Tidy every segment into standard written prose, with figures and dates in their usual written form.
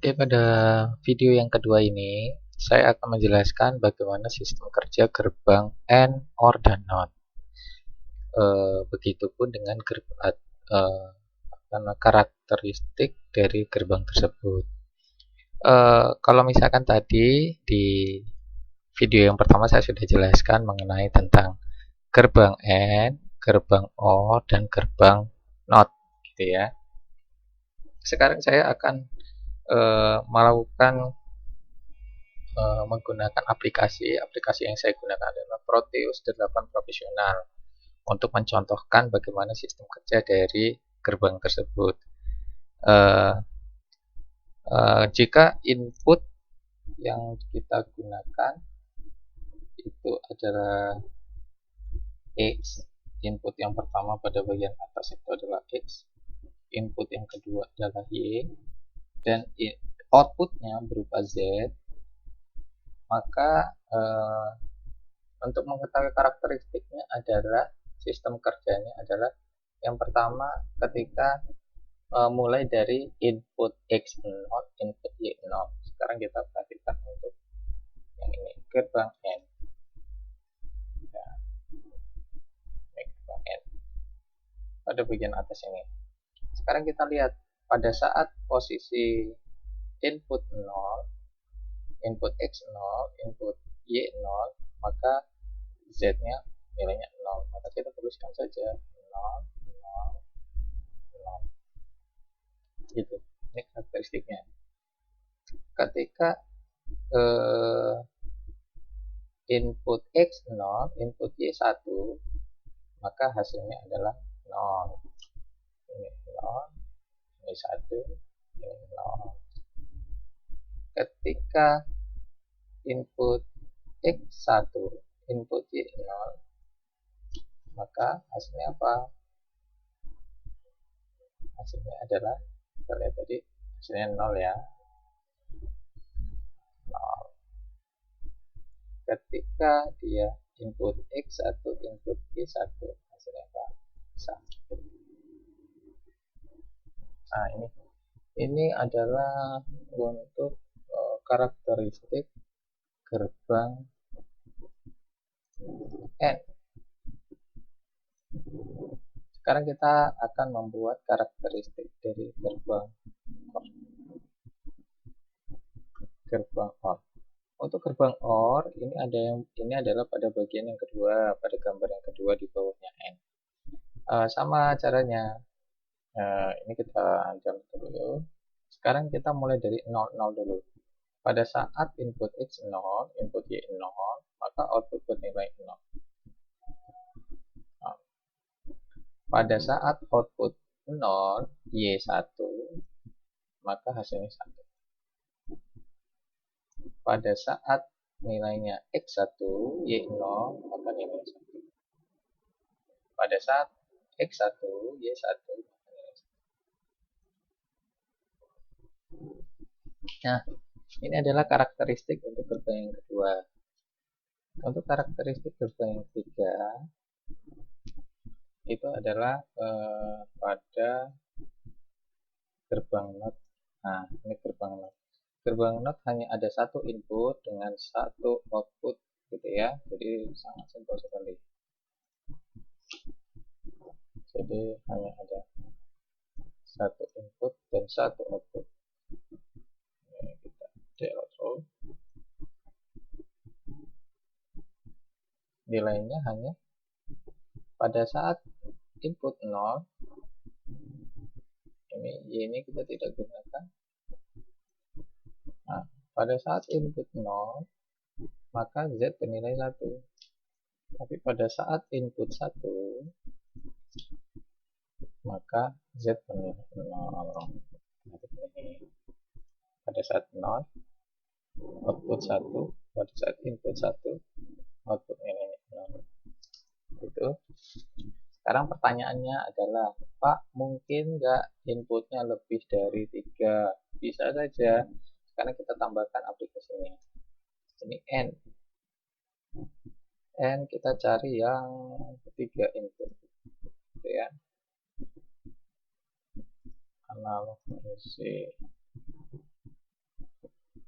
Oke, pada video yang kedua ini, saya akan menjelaskan bagaimana sistem kerja gerbang AND, OR, dan NOT. Begitupun dengan karakteristik dari gerbang tersebut. Kalau misalkan tadi di video yang pertama saya sudah jelaskan mengenai tentang gerbang AND, gerbang OR, dan gerbang NOT, gitu ya. Sekarang saya akan menggunakan aplikasi yang saya gunakan adalah Proteus 8 Profesional untuk mencontohkan bagaimana sistem kerja dari gerbang tersebut. Jika input yang kita gunakan itu adalah X, input yang pertama pada bagian atas itu adalah X, input yang kedua adalah Y, dan outputnya berupa Z, maka untuk mengetahui karakteristiknya adalah sistem kerjanya adalah yang pertama ketika mulai dari input X0, input Y0. Sekarang kita perhatikan untuk yang ini, gerbang N. Ya, gerbang N pada bagian atas ini. Sekarang kita lihat pada saat posisi input 0, input X0, input Y0, maka Z-nya nilainya 0. Maka kita tuliskan saja 0, 0, 0. Gitu. Ini karakteristiknya. Ketika input X0, input Y1, maka hasilnya adalah 0. Ini 0, ini 1, ini 0. Ketika input X1, input Y0, maka hasilnya apa? Hasilnya adalah, kita lihat tadi, hasilnya 0 ya. 0. Ketika dia input X1, input Y1, hasilnya apa? 1. Nah, ini adalah untuk karakteristik gerbang N. Sekarang kita akan membuat karakteristik dari gerbang OR. Untuk gerbang OR ini adalah pada bagian yang kedua, pada gambar yang kedua di bawahnya N. Sama caranya. Ini kita jump dulu. Sekarang kita mulai dari 00 dulu. Pada saat input X0, input Y0, maka output bernilai 0. Pada saat output 0, Y1, maka hasilnya 1. Pada saat nilainya X1, Y0, maka nilainya 1. Pada saat X1, Y1, maka nilainya 1. Nah, ini adalah karakteristik untuk gerbang yang kedua. Untuk karakteristik gerbang yang ketiga, itu adalah pada gerbang NOT. Nah, ini gerbang NOT. Gerbang NOT hanya ada satu input dengan satu output, gitu ya. Jadi sangat simpel sekali. Jadi hanya ada satu input dan satu output. Ini kita delete. Nilainya hanya pada saat input 0, ini kita tidak gunakan. Nah, pada saat input 0, maka Z bernilai 1. Tapi pada saat input 1, maka Z bernilai 0. Pada saat 0, output 1, pada saat input 1, output nilainya 0. Gitu. Sekarang pertanyaannya adalah, Pak, mungkin nggak inputnya lebih dari 3? Bisa saja. Sekarang kita tambahkan aplikasinya. Ini N. N kita cari yang ketiga input. Gitu ya. Analog musik.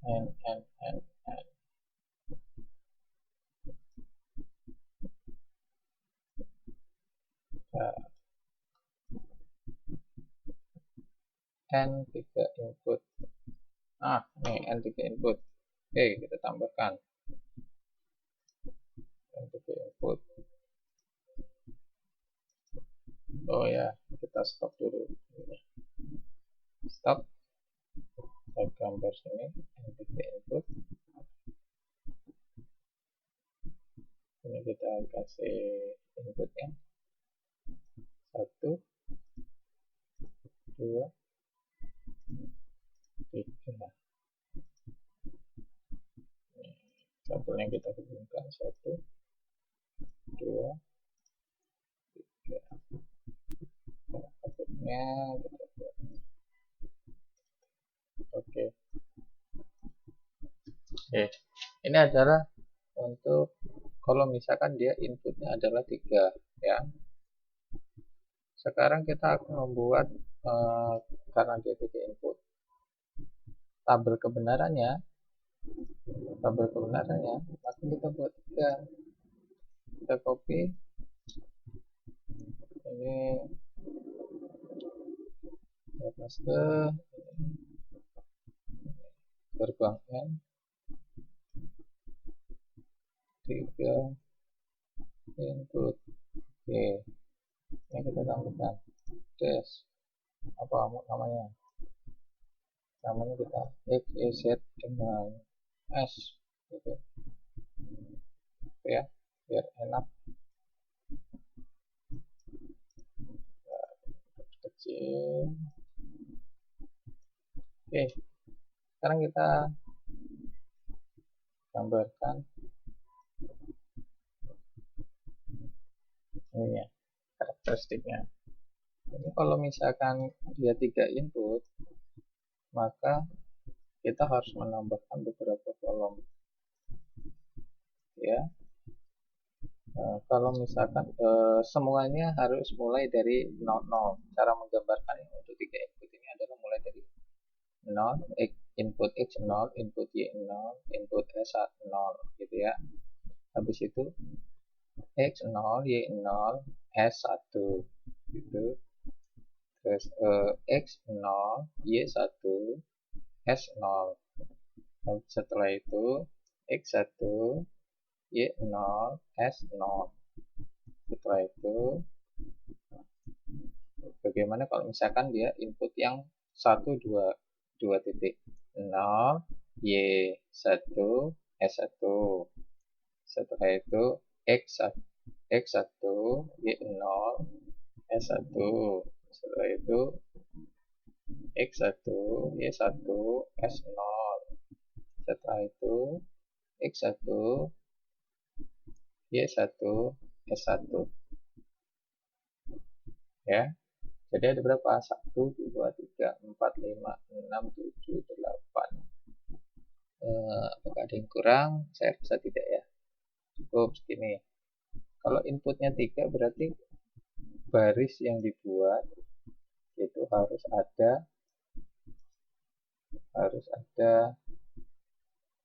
n n n n. Nah, n 3 input. Nah, ini n 3 input. Oke, kita tambahkan n 3 input. Oh ya, kita stop dulu. Stop. Kita gambar sini n 3 input. Ini kita kasih inputnya 1, 2, 3. Sampelnya kita hubungkan 1, 2, 3. Outputnya kita buat. Oke. Ini adalah untuk kalau misalkan dia inputnya adalah 3 ya. Sekarang kita akan membuat karena dia 3 input, tabel kebenarannya maka kita buat 3. Kita copy ini, kita paste gerbang n 3 input. Oke, ini kita tambahkan dash apa namanya kita x y z dengan s gitu ya, biar enak. Kecil. Oke, sekarang kita gambarkan ini ya, karakteristiknya. Ini kalau misalkan dia 3 input, maka kita harus menambahkan beberapa kolom ya. Kalau misalkan semuanya harus mulai dari 00. Cara menggambarkannya untuk 3 input ini adalah mulai dari 0, input x 0, input y 0, input s 0 gitu ya. Habis itu x 0, y 0, s 1 gitu. Terus x 0, y 1, s 0. Dan setelah itu x 1, y 0, s 0. Setelah itu bagaimana kalau misalkan dia input yang 1, 2 titik 0, y 1, s 1. Setelah itu x 1, y 0, s 1. Setelah itu x 1, y 1, s 0. Setelah itu x 1, y 1, s 1 ya. Jadi ada berapa? 1, 2, 3, 4, 5, 6, 7, 8. Apakah ada yang kurang? Saya rasa tidak ya. Cukup segini. Kalau inputnya 3 berarti baris yang dibuat itu harus ada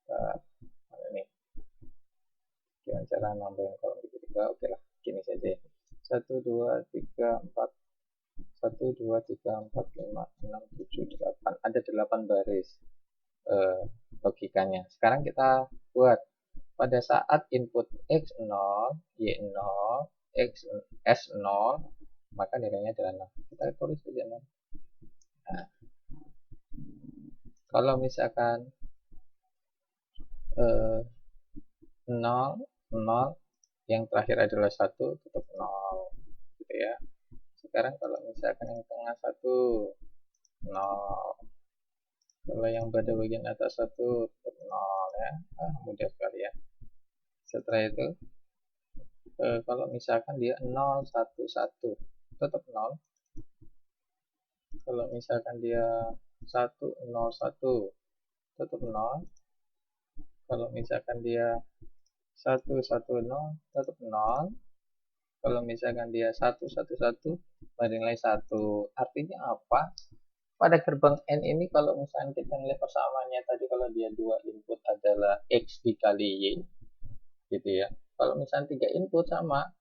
mana nih? Gimana cara nambahin kolom ketiga? Oke lah, gini saja. 1, 2, 3, 4. 1, 2, 3, 4, 5, 6, 7, 8. Ada 8 baris logikanya. Sekarang kita buat pada saat input x 0, y 0, s 0, maka nilainya adalah 0. Kita tulis saja 0. Nah, kalau misalkan 0, 0, yang terakhir adalah 1, tetap 0 gitu ya. Sekarang kalau misalkan yang tengah 1, 0. Kalau yang pada bagian atas 1, tetap 0 ya. Mudah sekali ya. Setelah itu kalau misalkan dia 0, 1, 1, tetap 0. Kalau misalkan dia 1, 0, 1, tetap 0. Kalau misalkan dia 1, 1, 0, tetap 0. Kalau misalkan dia 1, 1, 1, bernilai 1. Artinya apa? pada gerbang N ini kalau misalnya kita melihat persamaannya tadi, kalau dia 2 input adalah X dikali Y gitu ya. Kalau misalnya 3 input sama,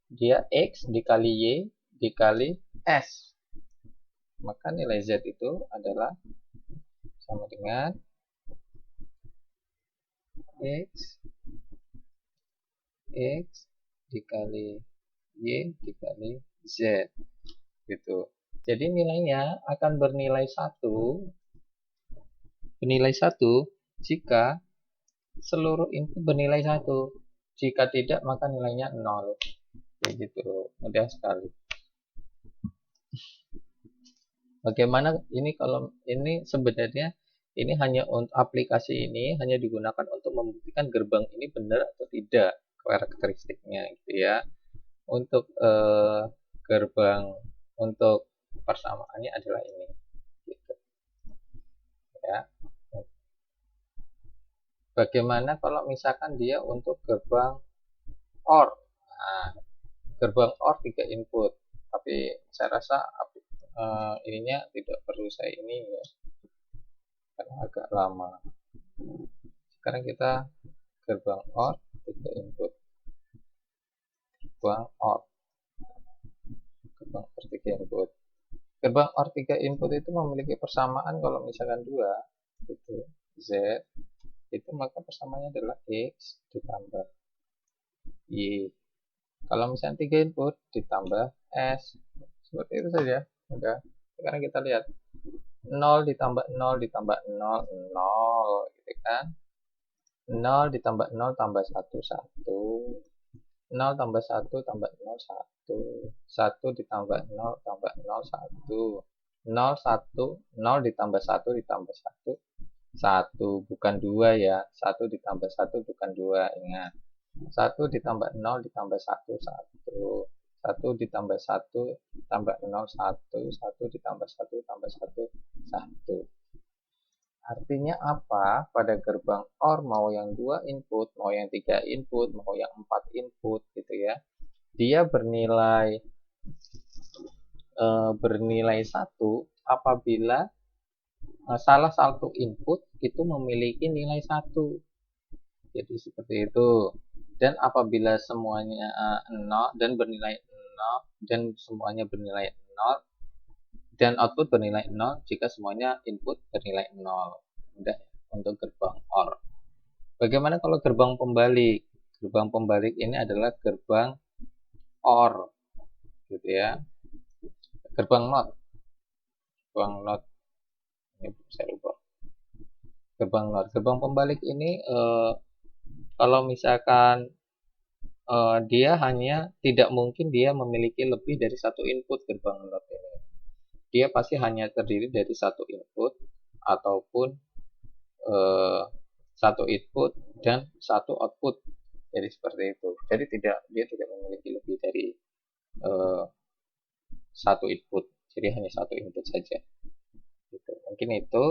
dia X dikali Y dikali S, maka nilai Z itu adalah sama dengan X dikali Y dikali Z gitu. Jadi nilainya akan bernilai 1 jika seluruh input bernilai 1. Jika tidak, maka nilainya 0. Kayak gitu, mudah sekali. Bagaimana ini kalau ini sebenarnya ini hanya untuk aplikasi ini hanya digunakan untuk membuktikan gerbang ini benar atau tidak karakteristiknya gitu ya. Untuk gerbang untuk persamaannya adalah ini gitu ya. Bagaimana kalau misalkan dia untuk gerbang OR? Nah, gerbang OR 3 input, tapi saya rasa ininya tidak perlu saya ini ya, karena agak lama. Sekarang kita gerbang OR 3 input, gerbang OR 3 input. Gerbang OR 3 input itu memiliki persamaan kalau misalkan 2 itu Z itu, maka persamaannya adalah X ditambah Y. Kalau misalnya 3 input ditambah S, seperti itu saja. Udah. Sekarang kita lihat 0 ditambah 0 ditambah 0, 0 gitu kan. 0 ditambah 0 tambah 1, 1. 0 tambah 1 tambah 0, 1. 1 ditambah 0 tambah 0, 1. 0, 1, 0 ditambah 1 ditambah 1, 1. Bukan 2 ya. 1 ditambah 1 bukan 2, ingat. 1 ditambah 0 ditambah 1, 1. 1 ditambah 1 tambah 0, 1. 1 ditambah 1 tambah 1, 1. Artinya apa? Pada gerbang OR mau yang 2 input, mau yang 3 input, mau yang 4 input gitu ya. Dia bernilai 1 apabila salah satu input itu memiliki nilai 1. Jadi seperti itu. Dan apabila semuanya 0 dan bernilai 0 dan semuanya bernilai 0 dan output bernilai 0 jika semuanya input bernilai 0. Mudah untuk gerbang OR. Bagaimana kalau gerbang pembalik? Gerbang pembalik ini adalah gerbang OR gitu ya. Gerbang NOT. Gerbang NOT. Ini saya lupa. Gerbang NOT. Gerbang pembalik ini kalau misalkan dia hanya tidak mungkin dia memiliki lebih dari satu input gerbang NOT ini. Dia pasti hanya terdiri dari satu input ataupun satu input dan satu output. Jadi seperti itu. Jadi dia tidak memiliki lebih dari satu input. Jadi hanya satu input saja. Gitu. Mungkin itu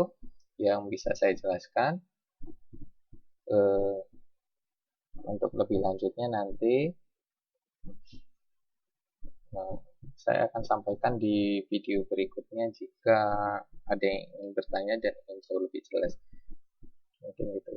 yang bisa saya jelaskan. Untuk lebih lanjutnya nanti saya akan sampaikan di video berikutnya jika ada yang ingin bertanya dan ingin jauh lebih jelas. Mungkin itu.